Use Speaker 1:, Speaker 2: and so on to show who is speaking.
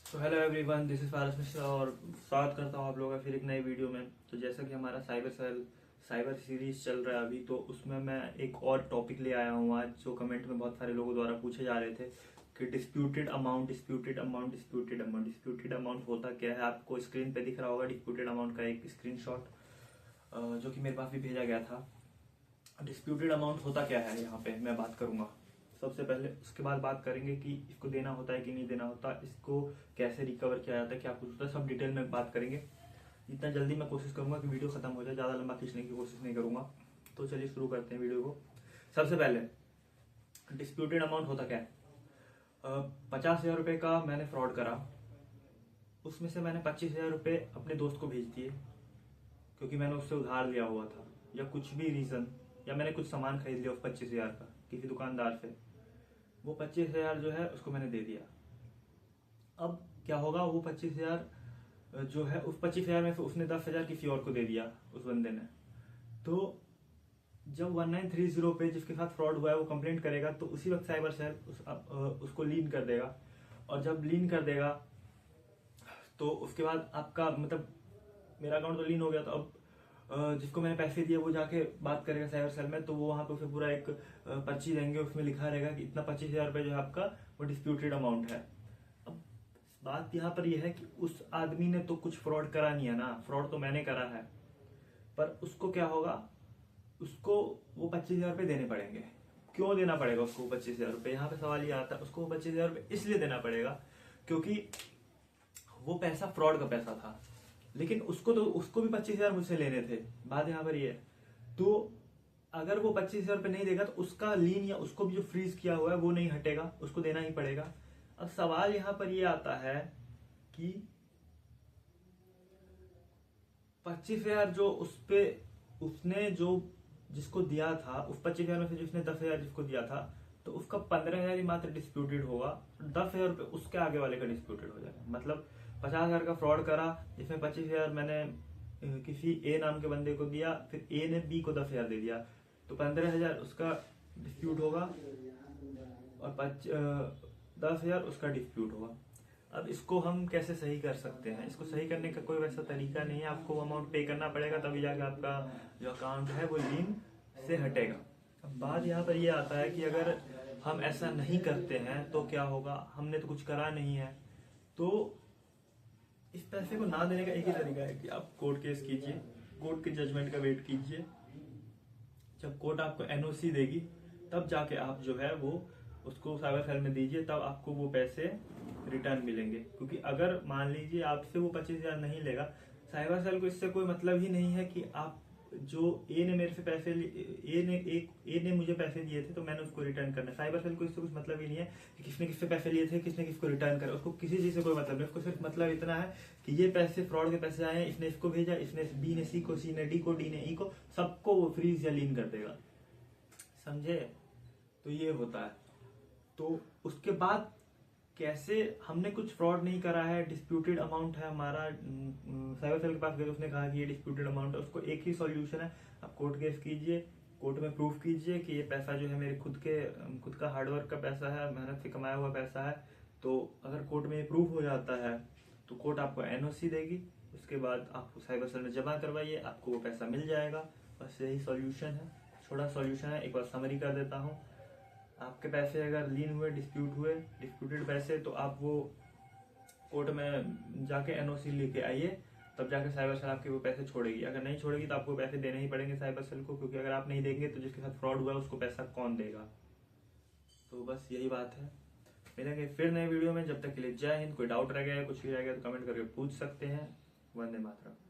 Speaker 1: तो hello everyone, this is फारस मिश्रा और स्वागत करता हूँ आप लोगों का फिर एक नई वीडियो में। तो जैसा कि हमारा साइबर सीरीज चल रहा है अभी, तो उसमें मैं एक और टॉपिक ले आया हूँ आज, जो कमेंट में बहुत सारे लोगों द्वारा पूछे जा रहे थे कि डिस्प्यूटेड अमाउंट होता क्या है। आपको स्क्रीन पे दिख रहा होगा डिस्प्यूटेड अमाउंट का एक स्क्रीनशॉट जो कि मेरे पास भी भेजा गया था। डिस्प्यूटेड अमाउंट होता क्या है यहाँ पे मैं बात करूंगा सबसे पहले। उसके बाद बात करेंगे कि इसको देना होता है कि नहीं देना होता, इसको कैसे रिकवर किया जाता है, क्या कुछ होता है, सब डिटेल में बात करेंगे। जितना जल्दी मैं कोशिश करूंगा कि वीडियो खत्म हो जाए, ज़्यादा लंबा खींचने की कोशिश नहीं करूंगा। तो चलिए शुरू करते हैं वीडियो को। सबसे पहले डिस्प्यूटेड अमाउंट होता क्या है। 50,000 रुपये का मैंने फ्रॉड करा, उसमें से मैंने 25,000 रुपये अपने दोस्त को भेज दिए क्योंकि मैंने उससे उधार लिया हुआ था, या कुछ भी रीज़न, या मैंने कुछ सामान खरीद लिया उस 25,000 का किसी दुकानदार से। वो 25,000 जो है उसको मैंने दे दिया। अब क्या होगा, वो 25,000 जो है, उस 25,000 में से उसने 10,000 किसी और को दे दिया उस बंदे ने। तो जब 1930 पे जिसके साथ फ्रॉड हुआ है वो कंप्लेंट करेगा, तो उसी वक्त साइबर सेल उसको लीन कर देगा। और जब लीन कर देगा तो उसके बाद आपका मतलब मेरा अकाउंट तो लीन हो गया। तो अब जिसको मैंने पैसे दिए वो जाके बात करेगा साइबर सेल में, तो वो वहां पे उसे पूरा एक पर्ची देंगे, उसमें लिखा रहेगा कि इतना 25,000 रुपये जो है आपका वो डिस्प्यूटेड अमाउंट है। अब बात यहाँ पर यह है कि उस आदमी ने तो कुछ फ्रॉड करा नहीं है ना, फ्रॉड तो मैंने करा है। पर उसको क्या होगा, उसको वो 25,000 रुपये देने पड़ेंगे। क्यों देना पड़ेगा उसको 25,000 रुपये, यहाँ पे सवाल ये आता है। उसको 25,000 रुपये इसलिए देना पड़ेगा क्योंकि वो पैसा फ्रॉड का पैसा था, लेकिन उसको भी 25,000 मुझसे लेने थे। बात यहाँ पर ये है, तो अगर वो 25,000 रुपये नहीं देगा तो उसका लीन या उसको भी जो फ्रीज किया हुआ है वो नहीं हटेगा, उसको देना ही पड़ेगा। अब सवाल यहाँ पर ये आता है कि 25,000 जो उस पे उसने जो जिसको दिया था, उस 25,000 में से जिसने 10,000 जिसको दिया था, तो उसका 15,000 ही मात्र डिस्प्यूटेड होगा। 10,000 रुपये उसके आगे वाले का डिस्प्यूटेड हो जाएगा। मतलब 50,000 का फ्रॉड करा, जिसमें 25,000 मैंने किसी ए नाम के बंदे को दिया, फिर ए ने बी को 10,000 दे दिया, तो 15,000 उसका डिस्प्यूट होगा और 10,000 उसका डिस्प्यूट होगा। अब इसको हम कैसे सही कर सकते हैं, इसको सही करने का कोई वैसा तरीका नहीं है। आपको अमाउंट पे करना पड़ेगा, तभी जाके आपका जो अकाउंट है वो लीन से हटेगा। अब बात यहाँ पर ये आता है कि अगर हम ऐसा नहीं करते हैं तो क्या होगा, हमने तो कुछ करा नहीं है। तो इस पैसे को ना देने का एक ही तरीका है कि आप कोर्ट केस कीजिए, कोर्ट के जजमेंट का वेट कीजिए। जब कोर्ट आपको एनओसी देगी तब जाके आप जो है वो उसको साइबर सेल में दीजिए, तब आपको वो पैसे रिटर्न मिलेंगे। क्योंकि अगर मान लीजिए आपसे वो 25,000 नहीं लेगा, साइबर सेल को इससे कोई मतलब ही नहीं है कि आप जो ए ने मेरे से पैसे ए ने मुझे पैसे दिए थे तो मैंने उसको रिटर्न करना। साइबर सेल को इससे कुछ मतलब ही नहीं है कि किसने किससे पैसे लिए थे, किसने किसको रिटर्न करा। उसको किसी चीज से कोई मतलब नहीं, उसको सिर्फ मतलब इतना है कि ये पैसे फ्रॉड के पैसे आए हैं, इसने इसको भेजा, इसने बी ने सी को, सी ने डी को, डी ने ई को, सबको वो फ्रीज या लीन कर देगा। समझे? तो ये होता है। तो उसके बाद कैसे, हमने कुछ फ्रॉड नहीं करा है, डिस्प्यूटेड अमाउंट है हमारा, साइबर सेल के पास गए तो उसने कहा कि ये डिस्प्यूटेड अमाउंट है। उसको एक ही सॉल्यूशन है, आप कोर्ट केस कीजिए, कोर्ट में प्रूफ कीजिए कि ये पैसा जो है मेरे खुद का हार्डवर्क का पैसा है, मेहनत से कमाया हुआ पैसा है। तो अगर कोर्ट में ये प्रूफ हो जाता है तो कोर्ट आपको एनओसी देगी, उसके बाद आप साइबर सेल में जमा करवाइए, आपको वो पैसा मिल जाएगा। बस यही सॉल्यूशन है, छोटा सॉल्यूशन है। एक बार समरी कर देता हूँ। आपके पैसे अगर लीन हुए, डिस्प्यूटेड पैसे, तो आप वो कोर्ट में जाके एनओसी लेके आइए, तब जाके साइबर सेल आपके वो पैसे छोड़ेगी। अगर नहीं छोड़ेगी तो आपको पैसे देने ही पड़ेंगे साइबर सेल को, क्योंकि अगर आप नहीं देंगे तो जिसके साथ फ्रॉड हुआ है उसको पैसा कौन देगा। तो बस यही बात है। मिलेंगे फिर नए वीडियो में, जब तक के लिए जय हिंद। कोई डाउट रह गया, कुछ भी रह गया तो कमेंट करके पूछ सकते हैं। वंदे मातरम।